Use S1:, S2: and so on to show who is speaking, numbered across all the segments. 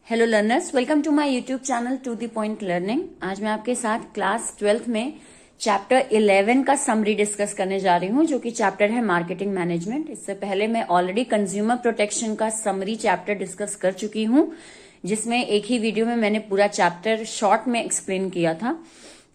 S1: Hello learners, welcome to my YouTube channel to the point learning. आज मैं आपके साथ क्लास 12th में चैप्टर 11 का समरी डिस्कस करने जा रही हूँ, जो कि चैप्टर है मार्केटिंग मैनेजमेंट। इससे पहले मैं ऑलरेडी कंज्यूमर प्रोटेक्शन का समरी चैप्टर डिस्कस कर चुकी हूँ, जिसमें एक ही वीडियो में मैंने पूरा चैप्टर शॉर्ट में एक्सप्लेन किया था।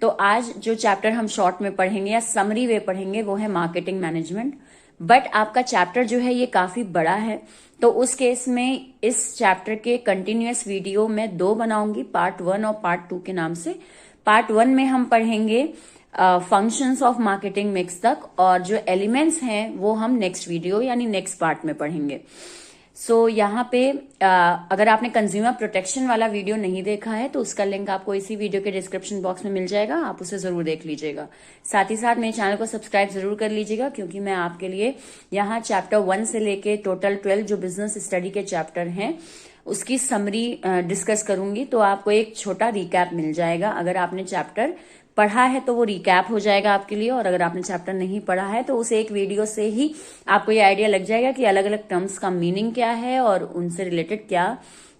S1: तो आज जो चैप्टर हम शॉर्ट में पढ़ेंगे या समरी वे पढ़ेंगे वो है मार्केटिंग मैनेजमेंट। बट आपका चैप्टर जो है ये काफी बड़ा है, तो उस केस में इस चैप्टर के कंटिन्यूअस वीडियो मैं दो बनाऊंगी, पार्ट 1 और पार्ट 2 के नाम से। पार्ट 1 में हम पढ़ेंगे फंक्शंस ऑफ मार्केटिंग मिक्स तक, और जो एलिमेंट्स हैं वो हम नेक्स्ट वीडियो यानी नेक्स्ट पार्ट में पढ़ेंगे। सो यहाँ पे अगर आपने कंज्यूमर प्रोटेक्शन वाला वीडियो नहीं देखा है तो उसका लिंक आपको इसी वीडियो के डिस्क्रिप्शन बॉक्स में मिल जाएगा, आप उसे जरूर देख लीजिएगा। साथ ही साथ मेरे चैनल को सब्सक्राइब जरूर कर लीजिएगा, क्योंकि मैं आपके लिए यहाँ चैप्टर 1 से लेके टोटल 12 जो बिजनेस स्टडी के चैप्टर हैं उसकी समरी डिस्कस करूंगी। तो आपको एक छोटा रिकैप मिल जाएगा। अगर आपने चैप्टर पढ़ा है तो वो रिकैप हो जाएगा आपके लिए, और अगर आपने चैप्टर नहीं पढ़ा है तो उस एक वीडियो से ही आपको ये आइडिया लग जाएगा कि अलग अलग टर्म्स का मीनिंग क्या है और उनसे रिलेटेड क्या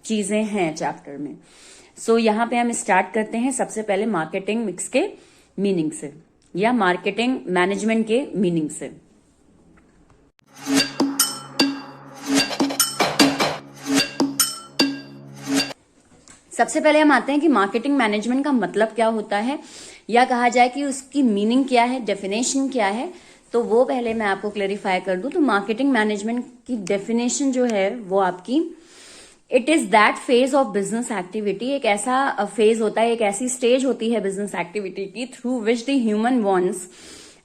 S1: चीजें हैं चैप्टर में। सो यहाँ पे हम स्टार्ट करते हैं सबसे पहले मार्केटिंग मिक्स के मीनिंग से या मार्केटिंग मैनेजमेंट के मीनिंग से। सबसे पहले हम आते हैं कि मार्केटिंग मैनेजमेंट का मतलब क्या होता है, या कहा जाए कि उसकी मीनिंग क्या है, डेफिनेशन क्या है। तो वो पहले मैं आपको क्लेरिफाई कर दूं। तो मार्केटिंग मैनेजमेंट की डेफिनेशन जो है वो आपकी, it is that phase of business activity. एक ऐसा फेज होता है, एक ऐसी स्टेज होती है बिजनेस एक्टिविटी की through which the human wants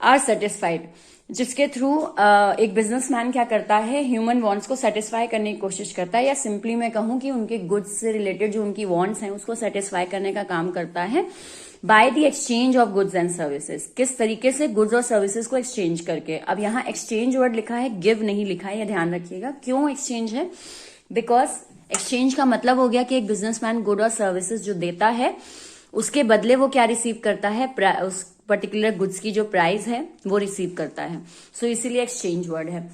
S1: are satisfied, जिसके थ्रू एक बिजनेसमैन क्या करता है, ह्यूमन वांट्स को सेटिस्फाई करने की कोशिश करता है, या सिंपली मैं कहूं कि उनके गुड्स से रिलेटेड जो उनकी वांट्स हैं उसको सेटिस्फाई करने का काम करता है by the exchange of goods and services. किस तरीके से गुड्स और सर्विसेज को एक्सचेंज करके। अब यहाँ एक्सचेंज वर्ड लिखा है, गिव नहीं लिखा है, यह ध्यान रखिएगा। क्यों एक्सचेंज है? बिकॉज एक्सचेंज का मतलब हो गया कि एक बिजनेसमैन गुड और सर्विसेज जो देता है उसके बदले वो क्या रिसीव करता है, उस पर्टिकुलर गुड्स की जो प्राइस है वो रिसीव करता है। सो इसीलिए एक्सचेंज वर्ड है।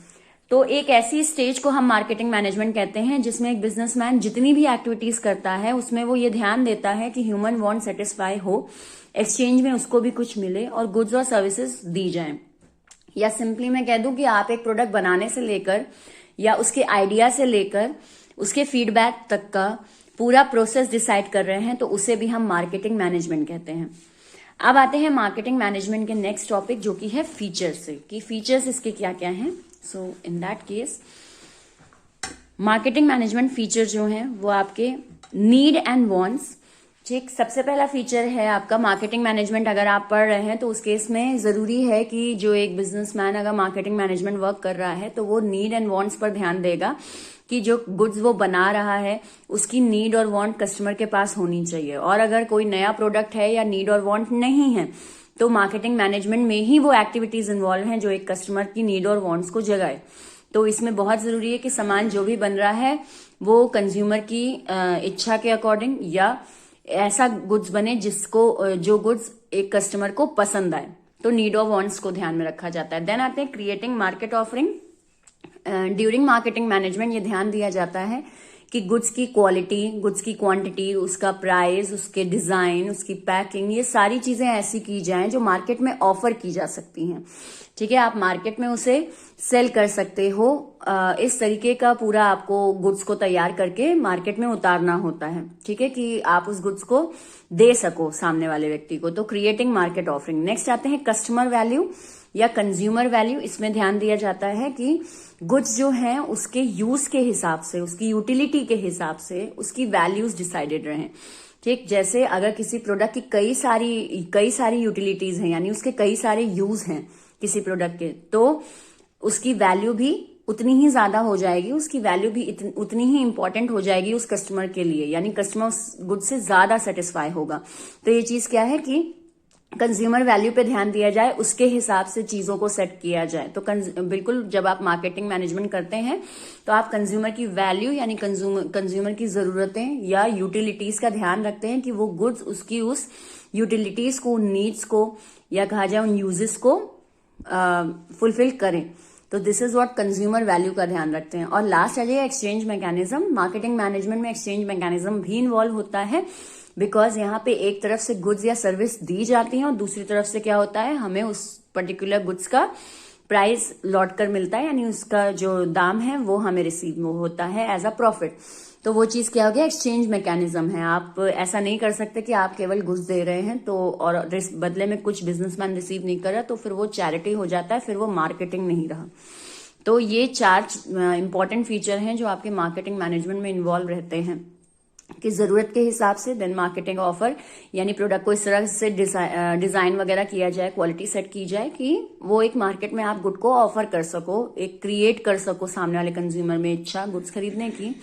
S1: तो एक ऐसी स्टेज को हम मार्केटिंग मैनेजमेंट कहते हैं जिसमें एक बिजनेसमैन जितनी भी एक्टिविटीज करता है उसमें वो ये ध्यान देता है कि ह्यूमन वांट सेटिस्फाई हो, एक्सचेंज में उसको भी कुछ मिले और गुड्स और सर्विसेज दी जाएं। या सिंपली मैं कह दूं कि आप एक प्रोडक्ट बनाने से लेकर या उसके आइडिया से लेकर उसके फीडबैक तक का पूरा प्रोसेस डिसाइड कर रहे हैं, तो उसे भी हम मार्केटिंग मैनेजमेंट कहते हैं। अब आते हैं मार्केटिंग मैनेजमेंट के नेक्स्ट टॉपिक, जो कि है फीचर्स से, कि फीचर्स इसके क्या क्या हैं। So in that case marketing management feature जो हैं वो आपके नीड एंड वांट्स। ठीक, सबसे पहला फीचर है आपका मार्केटिंग मैनेजमेंट। अगर आप पढ़ रहे हैं तो उस केस में जरूरी है कि जो एक बिजनेसमैन अगर मार्केटिंग मैनेजमेंट वर्क कर रहा है तो वो नीड एंड वांट्स पर ध्यान देगा कि जो गुड्स वो बना रहा है उसकी नीड और वांट कस्टमर के पास होनी चाहिए। और अगर कोई नया प्रोडक्ट है या नीड और वांट नहीं है तो मार्केटिंग मैनेजमेंट में ही वो एक्टिविटीज इन्वॉल्व हैं जो एक कस्टमर की नीड और वांट्स को जगाए। तो इसमें बहुत जरूरी है कि सामान जो भी बन रहा है वो कंज्यूमर की इच्छा के अकॉर्डिंग या ऐसा गुड्स बने जिसको जो गुड्स एक कस्टमर को पसंद आए। तो नीड और वांट्स को ध्यान में रखा जाता है। देन आते हैं creating market offering. During marketing management ये ध्यान दिया जाता है कि गुड्स की क्वालिटी, गुड्स की क्वांटिटी, उसका प्राइस, उसके डिजाइन, उसकी पैकिंग, ये सारी चीजें ऐसी की जाएं जो मार्केट में ऑफर की जा सकती हैं। ठीक है, आप मार्केट में उसे सेल कर सकते हो। इस तरीके का पूरा आपको गुड्स को तैयार करके मार्केट में उतारना होता है। ठीक है, कि आप उस गुड्स को दे सको सामने वाले व्यक्ति को। तो क्रिएटिंग मार्केट ऑफरिंग। नेक्स्ट आते हैं कस्टमर वैल्यू या कंज्यूमर वैल्यू। इसमें ध्यान दिया जाता है कि गुड्स जो हैं उसके यूज के हिसाब से, उसकी यूटिलिटी के हिसाब से उसकी वैल्यूज डिसाइडेड रहें। ठीक, जैसे अगर किसी प्रोडक्ट की कई सारी यूटिलिटीज हैं, यानी उसके कई सारे यूज हैं किसी प्रोडक्ट के, तो उसकी वैल्यू भी उतनी ही ज्यादा हो जाएगी, उसकी वैल्यू भी उतनी ही इंपॉर्टेंट हो जाएगी उस कस्टमर के लिए, यानी कस्टमर उस गुड से ज्यादा सेटिस्फाई होगा। तो ये चीज क्या है कि कंज्यूमर वैल्यू पे ध्यान दिया जाए, उसके हिसाब से चीजों को सेट किया जाए। तो बिल्कुल जब आप मार्केटिंग मैनेजमेंट करते हैं तो आप कंज्यूमर की वैल्यू यानी कंज्यूमर की जरूरतें या यूटिलिटीज का ध्यान रखते हैं कि वो गुड्स उसकी उस यूटिलिटीज को, नीड्स को, या कहा जाए उन यूजेस को फुलफिल करें। तो this is what consumer value का ध्यान रखते हैं। और लास्ट आ जाइए एक्सचेंज मैकेनिज्म। मार्केटिंग मैनेजमेंट में एक्सचेंज मैकेनिज्म भी इन्वॉल्व होता है, बिकॉज यहाँ पे एक तरफ से गुड्स या सर्विस दी जाती है और दूसरी तरफ से क्या होता है, हमें उस पर्टिकुलर गुड्स का प्राइस लौट कर मिलता है, यानी उसका जो दाम है वो हमें रिसीव होता है एज अ प्रॉफिट। तो वो चीज क्या हो गया, एक्सचेंज मैकेनिज्म है। आप ऐसा नहीं कर सकते कि आप केवल गुड्स दे रहे हैं तो और बदले में कुछ बिजनेसमैन रिसीव नहीं कर रहा, तो फिर वो चैरिटी हो जाता है, फिर वो मार्केटिंग नहीं रहा। तो ये 4 इंपॉर्टेंट फीचर हैं जो आपके मार्केटिंग मैनेजमेंट में इन्वॉल्व रहते हैं कि जरूरत के हिसाब से देन मार्केटिंग ऑफर, यानी प्रोडक्ट को इस तरह से डिजाइन वगैरह किया जाए, क्वालिटी सेट की जाए कि वो एक मार्केट में आप गुड को ऑफर कर सको, एक क्रिएट कर सको सामने वाले कंज्यूमर में इच्छा गुड्स खरीदने की।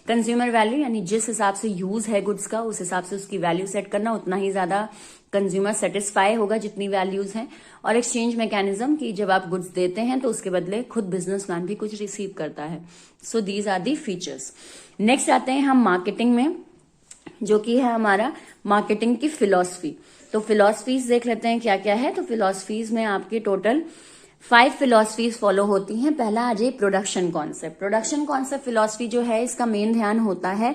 S1: कंज्यूमर वैल्यू, यानी जिस हिसाब से यूज है गुड्स का उस हिसाब से उसकी वैल्यू सेट करना, उतना ही ज्यादा कंज्यूमर सेटिस्फाई होगा जितनी वैल्यूज हैं। और एक्सचेंज मैकेनिज्म कि जब आप गुड्स देते हैं तो उसके बदले खुद बिजनेसमैन भी कुछ रिसीव करता है। So these are the features. Next आते हैं हम मार्केटिंग में, जो कि है हमारा मार्केटिंग की फिलॉसफी। तो फिलॉसफीज देख लेते हैं क्या क्या है। तो फिलॉसफीज में आपके टोटल 5 फिलॉसफीज फॉलो होती हैं। पहला आ जाए production concept. Production concept philosophy जो है, इसका मेन ध्यान होता है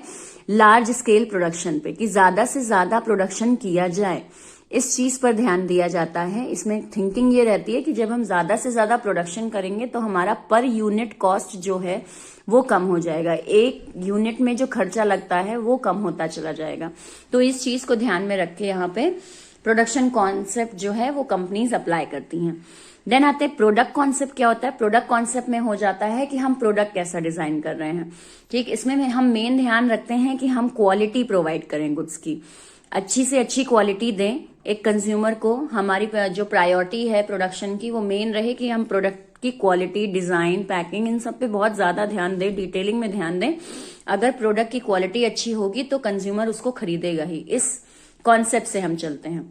S1: लार्ज स्केल प्रोडक्शन पे, कि ज्यादा से ज्यादा प्रोडक्शन किया जाए, इस चीज पर ध्यान दिया जाता है। इसमें थिंकिंग ये रहती है कि जब हम ज्यादा से ज्यादा प्रोडक्शन करेंगे तो हमारा पर यूनिट कॉस्ट जो है वो कम हो जाएगा, एक यूनिट में जो खर्चा लगता है वो कम होता चला जाएगा। तो इस चीज को ध्यान में रख के यहाँ पे प्रोडक्शन कॉन्सेप्ट जो है वो कंपनीज अप्लाई करती हैं। देन आते हैं प्रोडक्ट कॉन्सेप्ट। क्या होता है प्रोडक्ट कॉन्सेप्ट में, हो जाता है कि हम प्रोडक्ट कैसा डिजाइन कर रहे हैं। ठीक, इसमें हम मेन ध्यान रखते हैं कि हम क्वालिटी प्रोवाइड करें गुड्स की, अच्छी से अच्छी क्वालिटी दें एक कंज्यूमर को। हमारी जो प्रायोरिटी है प्रोडक्शन की वो मेन रहे कि हम प्रोडक्ट की क्वालिटी, डिजाइन, पैकिंग, इन सब पे बहुत ज्यादा ध्यान दें, डिटेलिंग में ध्यान दें। अगर प्रोडक्ट की क्वालिटी अच्छी होगी तो कंज्यूमर उसको खरीदेगा ही। इस कॉन्सेप्ट से हम चलते हैं।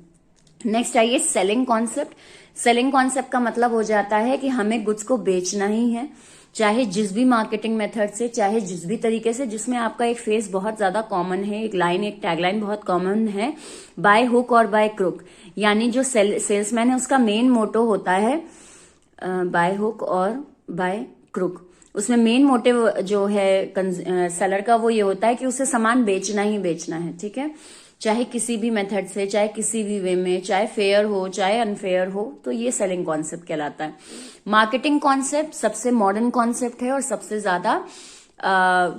S1: नेक्स्ट आइए सेलिंग कॉन्सेप्ट। सेलिंग कॉन्सेप्ट का मतलब हो जाता है कि हमें गुड्स को बेचना ही है, चाहे जिस भी मार्केटिंग मेथड से, चाहे जिस भी तरीके से, जिसमें आपका एक फेस बहुत ज्यादा कॉमन है, एक लाइन, एक टैगलाइन बहुत कॉमन है, बाय हुक और बाय क्रुक। यानी जो सेल्समैन है उसका मेन मोटो होता है बाय हुक और बाय क्रुक। उसमें मेन मोटिव जो है सेलर का वो ये होता है कि उसे सामान बेचना ही बेचना है। ठीक है, चाहे किसी भी मेथड से, चाहे किसी भी वे में, चाहे फेयर हो चाहे अनफेयर हो, तो ये सेलिंग कॉन्सेप्ट कहलाता है। मार्केटिंग कॉन्सेप्ट सबसे मॉडर्न कॉन्सेप्ट है और सबसे ज्यादा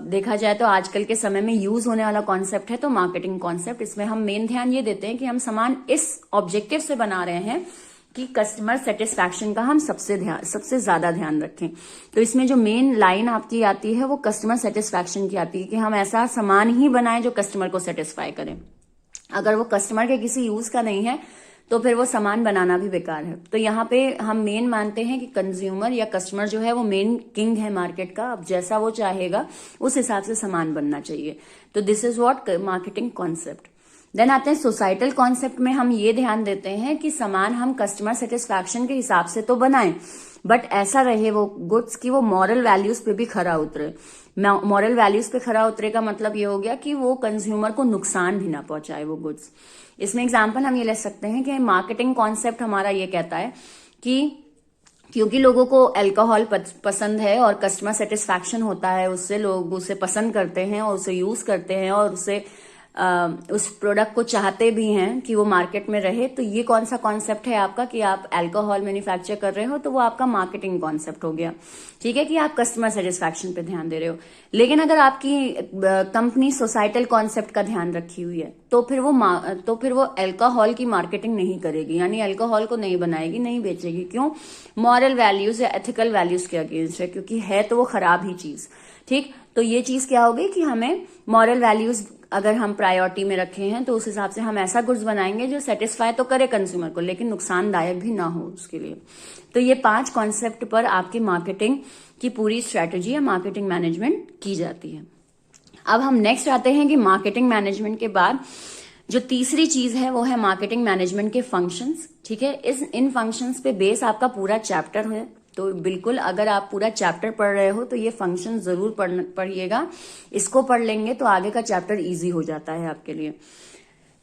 S1: देखा जाए तो आजकल के समय में यूज होने वाला कॉन्सेप्ट है। तो मार्केटिंग कॉन्सेप्ट, इसमें हम मेन ध्यान ये देते हैं कि हम सामान इस ऑब्जेक्टिव से बना रहे हैं कि कस्टमर सेटिस्फैक्शन का हम सबसे ज्यादा ध्यान रखें। तो इसमें जो मेन लाइन आपकी आती है वो कस्टमर सेटिस्फैक्शन की आती है कि हम ऐसा सामान ही बनाएं जो कस्टमर को सेटिस्फाई करें। अगर वो कस्टमर के किसी यूज का नहीं है तो फिर वो सामान बनाना भी बेकार है। तो यहाँ पे हम मेन मानते हैं कि कंज्यूमर या कस्टमर जो है वो मेन किंग है मार्केट का। अब जैसा वो चाहेगा उस हिसाब से सामान बनना चाहिए। तो this is what marketing concept. Then आते हैं सोसाइटल कॉन्सेप्ट में। हम ये ध्यान देते हैं कि सामान हम कस्टमर सेटिस्फैक्शन के हिसाब से तो बनाएं, बट ऐसा रहे वो गुड्स की वो मॉरल वैल्यूज पे भी खरा उतरे। मॉरल वैल्यूज पे खरा उतरे का मतलब ये हो गया कि वो कंज्यूमर को नुकसान भी ना पहुंचाए वो गुड्स। इसमें एग्जांपल हम ये ले सकते हैं कि मार्केटिंग कॉन्सेप्ट हमारा ये कहता है कि क्योंकि लोगों को अल्कोहल पसंद है और कस्टमर सेटिस्फैक्शन होता है उससे, लोग उसे पसंद करते हैं और उसे यूज करते हैं और उसे उस प्रोडक्ट को चाहते भी हैं कि वो मार्केट में रहे। तो ये कौन सा कॉन्सेप्ट है आपका कि आप अल्कोहल मैन्युफैक्चर कर रहे हो, तो वो आपका मार्केटिंग कॉन्सेप्ट हो गया। ठीक है, कि आप कस्टमर सेटिस्फैक्शन पे ध्यान दे रहे हो। लेकिन अगर आपकी कंपनी सोसाइटल कॉन्सेप्ट का ध्यान रखी हुई है तो फिर वो अल्कोहल की मार्केटिंग नहीं करेगी, यानी अल्कोहल को नहीं बनाएगी, नहीं बेचेगी। क्यों? मॉरल वैल्यूज या एथिकल वैल्यूज के अगेंस्ट है, क्योंकि है तो वो खराब ही चीज। ठीक, तो ये चीज क्या होगी कि हमें मॉरल वैल्यूज अगर हम प्रायोरिटी में रखे हैं तो उस हिसाब से हम ऐसा गुड्स बनाएंगे जो सेटिस्फाई तो करे कंज्यूमर को लेकिन नुकसानदायक भी ना हो उसके लिए। तो ये 5 कॉन्सेप्ट पर आपकी मार्केटिंग की पूरी स्ट्रेटेजी या मार्केटिंग मैनेजमेंट की जाती है। अब हम नेक्स्ट आते हैं कि मार्केटिंग मैनेजमेंट के बाद जो तीसरी चीज है वो है मार्केटिंग मैनेजमेंट के फंक्शंस। ठीक है, इन फंक्शंस पे बेस आपका पूरा चैप्टर है। तो बिल्कुल अगर आप पूरा चैप्टर पढ़ रहे हो तो ये फंक्शन जरूर पढ़िएगा। इसको पढ़ लेंगे तो आगे का चैप्टर इजी हो जाता है आपके लिए।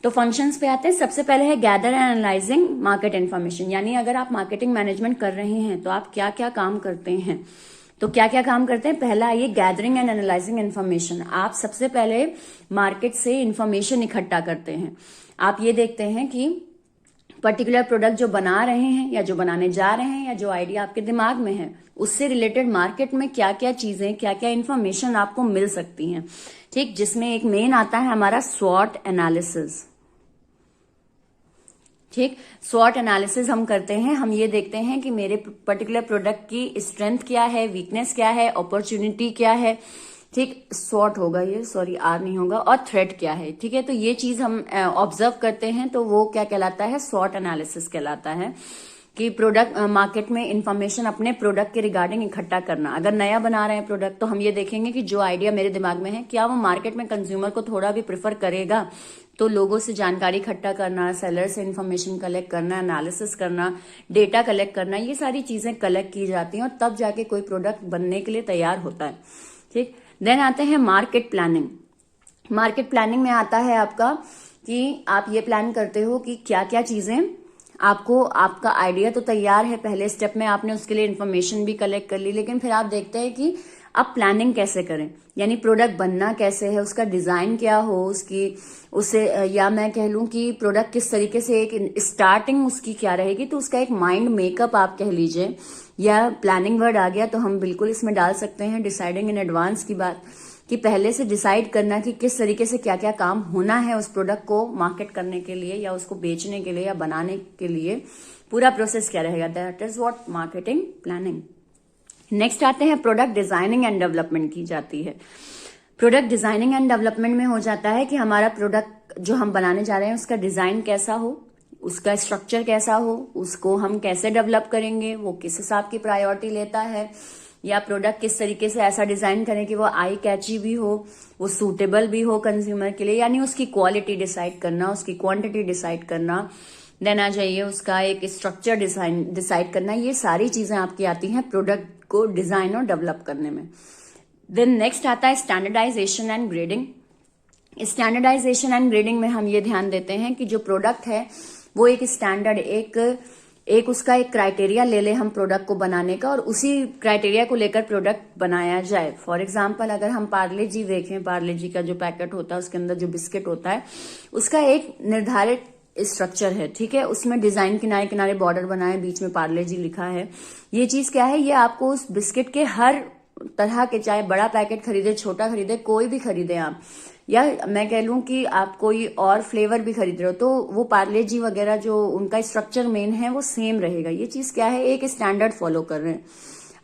S1: तो फंक्शंस पे आते हैं। सबसे पहले है gather and analysing market information, यानी अगर आप मार्केटिंग मैनेजमेंट कर रहे हैं तो आप क्या क्या काम करते हैं। तो क्या क्या काम करते हैं, पहला ये गैदरिंग एंड एनालाइजिंग इन्फॉर्मेशन। आप सबसे पहले मार्केट से इन्फॉर्मेशन इकट्ठा करते हैं। आप ये देखते हैं कि पर्टिकुलर प्रोडक्ट जो बना रहे हैं या जो बनाने जा रहे हैं या जो आइडिया आपके दिमाग में है, उससे रिलेटेड मार्केट में क्या क्या चीजें, क्या क्या इन्फॉर्मेशन आपको मिल सकती हैं। ठीक, जिसमें एक मेन आता है हमारा स्वॉट एनालिसिस। ठीक, स्वॉट एनालिसिस हम करते हैं। हम ये देखते हैं कि मेरे पर्टिकुलर प्रोडक्ट की स्ट्रेंथ क्या है, वीकनेस क्या है, अपॉर्चुनिटी क्या है। ठीक, स्वॉट होगा ये, सॉरी आर नहीं होगा, और थ्रेट क्या है। ठीक है, तो ये चीज हम ऑब्जर्व करते हैं, तो वो क्या कहलाता है, स्वॉट एनालिसिस कहलाता है। कि प्रोडक्ट मार्केट में इंफॉर्मेशन अपने प्रोडक्ट के रिगार्डिंग इकट्ठा करना। अगर नया बना रहे हैं प्रोडक्ट, तो हम ये देखेंगे कि जो आइडिया मेरे दिमाग में है, क्या वो मार्केट में कंज्यूमर को थोड़ा भी प्रेफर करेगा। तो लोगों से जानकारी इकट्ठा करना, सेलर से इन्फॉर्मेशन कलेक्ट करना, एनालिसिस करना, डेटा कलेक्ट करना, ये सारी चीजें कलेक्ट की जाती हैं और तब जाके कोई प्रोडक्ट बनने के लिए तैयार होता है। ठीक, देन आते हैं मार्केट प्लानिंग। मार्केट प्लानिंग में आता है आपका कि आप ये प्लान करते हो कि क्या क्या चीजें आपको, आपका आइडिया तो तैयार है, पहले स्टेप में आपने उसके लिए इन्फॉर्मेशन भी कलेक्ट कर ली, लेकिन फिर आप देखते हैं कि अब प्लानिंग कैसे करें, यानी प्रोडक्ट बनना कैसे है, उसका डिजाइन क्या हो, उसे या मैं कह लूं कि प्रोडक्ट किस तरीके से, एक स्टार्टिंग उसकी क्या रहेगी। तो उसका एक माइंड मेकअप आप कह लीजिए, या प्लानिंग वर्ड आ गया तो हम बिल्कुल इसमें डाल सकते हैं डिसाइडिंग इन एडवांस की बात, कि पहले से डिसाइड करना कि किस तरीके से क्या क्या काम होना है उस प्रोडक्ट को मार्केट करने के लिए या उसको बेचने के लिए या बनाने के लिए, पूरा प्रोसेस क्या रहेगा। That is what marketing planning. Next आते हैं प्रोडक्ट डिजाइनिंग एंड डेवलपमेंट की जाती है। प्रोडक्ट डिजाइनिंग एंड डेवलपमेंट में हो जाता है कि हमारा प्रोडक्ट जो हम बनाने जा रहे हैं उसका डिजाइन कैसा हो, उसका स्ट्रक्चर कैसा हो, उसको हम कैसे डेवलप करेंगे, वो किस हिसाब की प्रायोरिटी लेता है, या प्रोडक्ट किस तरीके से ऐसा डिजाइन करें कि वो आई कैची भी हो, वो सूटेबल भी हो कंज्यूमर के लिए, यानी उसकी क्वालिटी डिसाइड करना, उसकी क्वांटिटी डिसाइड करना। देन आ जाइए उसका एक स्ट्रक्चर डिसाइड करना। ये सारी चीजें आपकी आती हैं प्रोडक्ट को डिजाइन और डेवलप करने में। देन नेक्स्ट आता है standardisation and grading. Standardisation and grading में हम ये ध्यान देते हैं कि जो प्रोडक्ट है वो एक स्टैंडर्ड, एक उसका एक क्राइटेरिया ले ले हम प्रोडक्ट को बनाने का, और उसी क्राइटेरिया को लेकर प्रोडक्ट बनाया जाए। फॉर एग्जांपल अगर हम पार्ले जी देखें, पार्ले जी का जो पैकेट होता है उसके अंदर जो बिस्किट होता है उसका एक निर्धारित स्ट्रक्चर है। ठीक है, उसमें डिजाइन किनारे किनारे बॉर्डर बनाए, बीच में पार्ले जी लिखा है। ये चीज क्या है, ये आपको उस बिस्किट के हर तरह के, चाहे बड़ा पैकेट खरीदे, छोटा खरीदे, कोई भी खरीदे आप, या मैं कह लूं कि आप कोई और फ्लेवर भी खरीद रहे हो, तो वो पार्ले जी वगैरह जो उनका स्ट्रक्चर मेन है वो सेम रहेगा। ये चीज क्या है, एक स्टैंडर्ड फॉलो कर रहे हैं।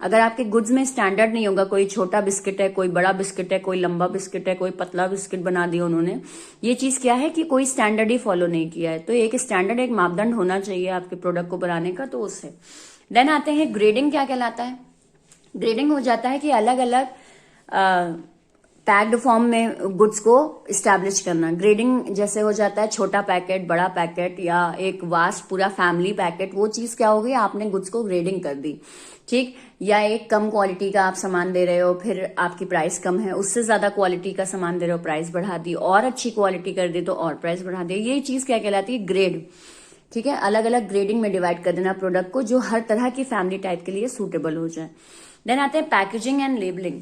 S1: अगर आपके गुड्स में स्टैंडर्ड नहीं होगा, कोई छोटा बिस्किट है, कोई बड़ा बिस्किट है, कोई लंबा बिस्किट है, कोई पतला बिस्किट बना दिया उन्होंने, ये चीज क्या है कि कोई स्टैंडर्ड ही फॉलो नहीं किया है। तो एक स्टैंडर्ड, एक मापदंड होना चाहिए आपके प्रोडक्ट को बनाने का, तो उससे। देन आते हैं ग्रेडिंग। क्या कहलाता है, ग्रेडिंग हो जाता है कि अलग अलग पैक्ड फॉर्म में गुड्स को स्टैब्लिश करना। ग्रेडिंग जैसे हो जाता है छोटा पैकेट, बड़ा पैकेट, या एक वास्ट पूरा फैमिली पैकेट, वो चीज क्या हो गई, आपने गुड्स को ग्रेडिंग कर दी। ठीक, या एक कम क्वालिटी का आप सामान दे रहे हो, फिर आपकी प्राइस कम है, उससे ज्यादा क्वालिटी का सामान दे रहे हो, प्राइस बढ़ा दी, और अच्छी क्वालिटी कर दी तो और प्राइस बढ़ा दी। ये चीज क्या कहलाती है, ग्रेड। ठीक है, अलग अलग ग्रेडिंग में डिवाइड कर देना प्रोडक्ट को, जो हर तरह की फैमिली टाइप के लिए सूटेबल हो जाए। देन आते हैं packaging and labelling.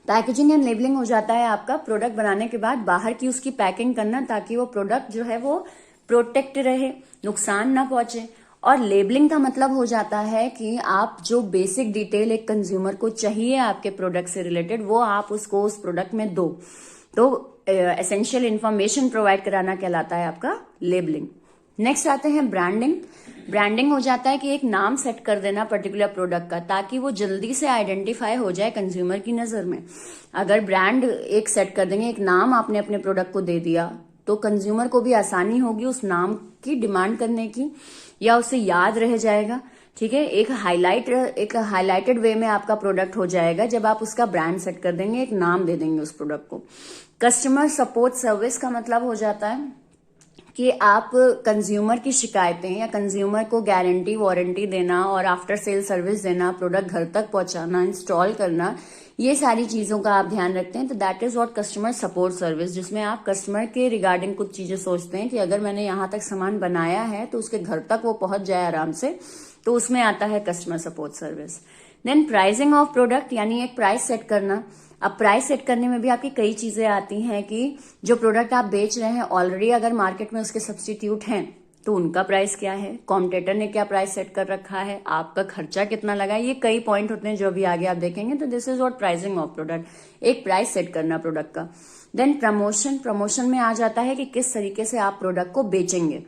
S1: Packaging and labelling हो जाता है आपका प्रोडक्ट बनाने के बाद बाहर की उसकी पैकिंग करना, ताकि वो प्रोडक्ट जो है वो प्रोटेक्ट रहे, नुकसान ना पहुंचे। और लेबलिंग का मतलब हो जाता है कि आप जो बेसिक डिटेल एक कंज्यूमर को चाहिए आपके प्रोडक्ट से रिलेटेड, वो आप उसको उस प्रोडक्ट में दो। तो एसेंशियल इंफॉर्मेशन प्रोवाइड कराना कहलाता है आपका लेबलिंग। नेक्स्ट आते हैं ब्रांडिंग। ब्रांडिंग हो जाता है कि एक नाम सेट कर देना पर्टिकुलर प्रोडक्ट का, ताकि वो जल्दी से आइडेंटिफाई हो जाए कंज्यूमर की नजर में। अगर ब्रांड एक सेट कर देंगे, एक नाम आपने अपने प्रोडक्ट को दे दिया, तो कंज्यूमर को भी आसानी होगी उस नाम की डिमांड करने की, या उसे याद रह जाएगा। ठीक है, एक हाईलाइटेड वे में आपका प्रोडक्ट हो जाएगा जब आप उसका ब्रांड सेट कर देंगे, एक नाम दे देंगे उस प्रोडक्ट को। कस्टमर सपोर्ट सर्विस का मतलब हो जाता है कि आप कंज्यूमर की शिकायतें या कंज्यूमर को गारंटी वारंटी देना और आफ्टर सेल सर्विस देना, प्रोडक्ट घर तक पहुंचाना, इंस्टॉल करना, ये सारी चीजों का आप ध्यान रखते हैं। तो that is what customer support service, जिसमें आप कस्टमर के रिगार्डिंग कुछ चीजें सोचते हैं कि अगर मैंने यहाँ तक सामान बनाया है तो उसके घर तक वो पहुंच जाए आराम से, तो उसमें आता है customer support service. Then pricing of product, यानी एक प्राइस सेट करना। अब प्राइस सेट करने में भी आपकी कई चीजें आती हैं कि जो प्रोडक्ट आप बेच रहे हैं ऑलरेडी अगर मार्केट में उसके सब्स्टिट्यूट हैं तो उनका प्राइस क्या है, कॉम्पिटिटर ने क्या प्राइस सेट कर रखा है, आपका खर्चा कितना लगा है, ये कई पॉइंट होते हैं जो अभी आगे आप देखेंगे। तो this is what pricing of product, एक प्राइस सेट करना प्रोडक्ट का। देन प्रमोशन, प्रमोशन में आ जाता है कि किस तरीके से आप प्रोडक्ट को बेचेंगे,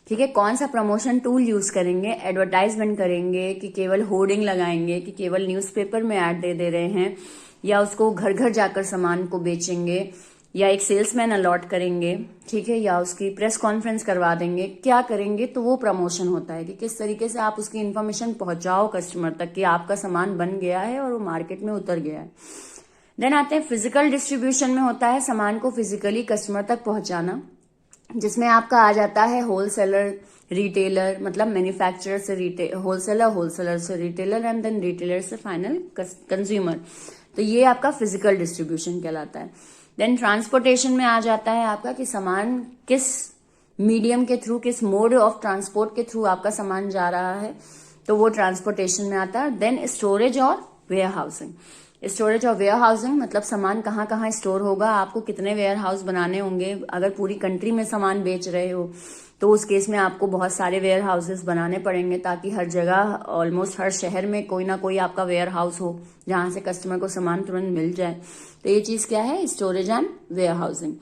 S1: ठीक है, कौन सा प्रमोशन टूल यूज करेंगे, एडवर्टाइजमेंट करेंगे कि केवल होर्डिंग लगाएंगे, कि केवल न्यूज़पेपर में ऐड दे रहे हैं, या उसको घर घर जाकर सामान को बेचेंगे, या एक सेल्समैन अलॉट करेंगे, ठीक है, या उसकी प्रेस कॉन्फ्रेंस करवा देंगे, क्या करेंगे। तो वो प्रमोशन होता है कि किस तरीके से आप उसकी इन्फॉर्मेशन पहुंचाओ कस्टमर तक कि आपका सामान बन गया है और वो मार्केट में उतर गया है। देन आते हैं फिजिकल डिस्ट्रीब्यूशन में होता है सामान को फिजिकली कस्टमर तक पहुंचाना, जिसमें आपका आ जाता है होलसेलर, रिटेलर, मतलब मैन्युफैक्चरर से होलसेलर, होलसेलर से रिटेलर, एंड देन रिटेलर से फाइनल कंज्यूमर। तो ये आपका फिजिकल डिस्ट्रीब्यूशन कहलाता है। देन ट्रांसपोर्टेशन में आ जाता है आपका कि सामान किस मीडियम के थ्रू, किस मोड ऑफ ट्रांसपोर्ट के थ्रू आपका सामान जा रहा है, तो वो ट्रांसपोर्टेशन में आता है। देन स्टोरेज और वेयर हाउसिंग, स्टोरेज और वेयर हाउसिंग मतलब सामान कहाँ कहाँ स्टोर होगा, आपको कितने वेयर हाउस बनाने होंगे। अगर पूरी कंट्री में सामान बेच रहे हो तो उस केस में आपको बहुत सारे वेयर हाउसेस बनाने पड़ेंगे, ताकि हर जगह, ऑलमोस्ट हर शहर में कोई ना कोई आपका वेयर हाउस हो जहां से कस्टमर को सामान तुरंत मिल जाए। तो ये चीज क्या है, स्टोरेज एंड वेयर हाउसिंग।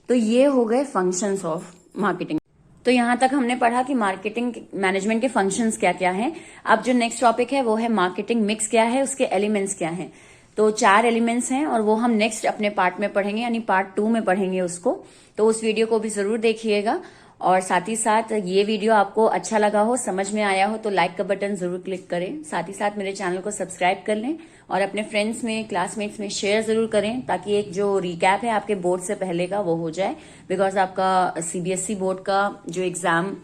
S1: तो ये हो गए फंक्शंस ऑफ मार्केटिंग। तो यहां तक हमने पढ़ा कि मार्केटिंग मैनेजमेंट के फंक्शंस क्या क्या हैं। अब जो नेक्स्ट टॉपिक है वो है मार्केटिंग मिक्स क्या है, उसके एलिमेंट्स क्या हैं। तो 4 एलिमेंट्स हैं और वो हम नेक्स्ट अपने पार्ट में पढ़ेंगे, यानी पार्ट 2 में पढ़ेंगे उसको। तो उस वीडियो को भी जरूर देखिएगा। और साथ ही साथ ये वीडियो आपको अच्छा लगा हो, समझ में आया हो, तो लाइक का बटन जरूर क्लिक करें। साथ ही साथ मेरे चैनल को सब्सक्राइब कर लें और अपने फ्रेंड्स में, क्लासमेट्स में शेयर जरूर करें, ताकि एक जो रिकैप है आपके बोर्ड से पहले का वो हो जाए। बिकॉज आपका सीबीएसई बोर्ड का जो एग्जाम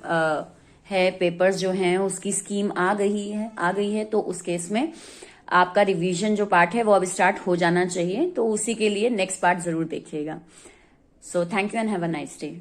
S1: है, पेपर्स जो हैं, उसकी स्कीम आ गई है। तो उस केस में आपका रिवीजन जो पार्ट है वो अब स्टार्ट हो जाना चाहिए। तो उसी के लिए नेक्स्ट पार्ट जरूर देखिएगा। So thank you and have a nice day.